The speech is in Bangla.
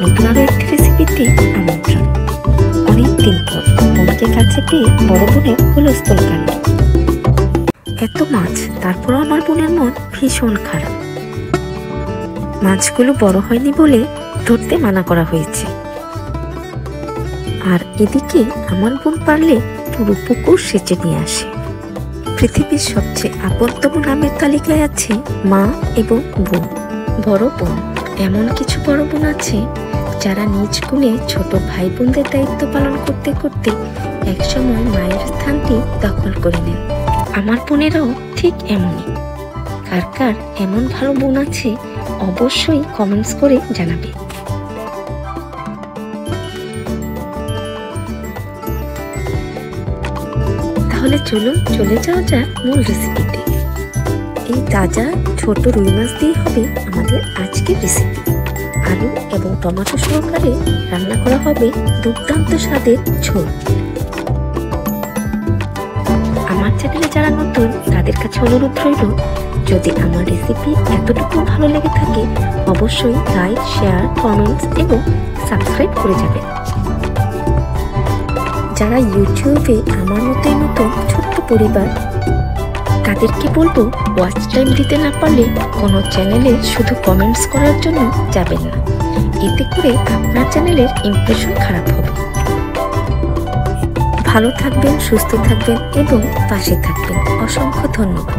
নতুন আরো একটি রেসিপিতে আমন্ত্রণ। অনেকদিন পর বোনকে কাছে পেয়ে বড় বোনের হুলস্থুল কাণ্ড। এত মাছ, তারপরও আমার বোনের মন ভীষণ খারাপ। মাছগুলো বড় হয়নি বলে ধরতে মানা করা হয়েছে। আর এদিকে আমার বোন পারলে পুরো পুকুর সেচে নিয়ে আসে। পৃথিবীর সবচেয়ে আপনতম নামের তালিকায় আছে মা এবং বোন। বড় বোন, এমন কিছু বড় বোন আছে যারা নিজ গুণে ছোট ভাই বোনদের দায়িত্ব পালন করতে করতে একসময় মায়ের স্থানটি দখল করে নেন। আমার বোনেরাও ঠিক এমনই। কার কার এমন ভালো বোন আছে অবশ্যই কমেন্টস করে জানাবে। তাহলে চলুন চলে যাওয়া যাক মূল রেসিপিতে। এই তাজা ছোট রুই মাছ দিয়ে হবে আমাদের আজকের রেসিপি। আলু এবং টমেটো সহকারে রান্না করা হবে দুর্দান্ত স্বাদের ঝোল। আমার চ্যানেলে যারা নতুন তাদের কাছে অনুরোধ রইল, যদি আমার রেসিপি এতটুকু ভালো লেগে থাকে অবশ্যই লাইক, শেয়ার, কমেন্টস এবং সাবস্ক্রাইব করে যাবেন। যারা ইউটিউবে আমার মতোই নতুন ছোট্ট পরিবার, তাদেরকে বলবো ওয়াচ টাইম দিতে না পারলে কোনো চ্যানেলে শুধু কমেন্টস করার জন্য যাবেন না। এতে করে আপনার চ্যানেলের ইমপ্রেশন খারাপ হবে। ভালো থাকবেন, সুস্থ থাকবেন এবং পাশে থাকবেন। অসংখ্য ধন্যবাদ।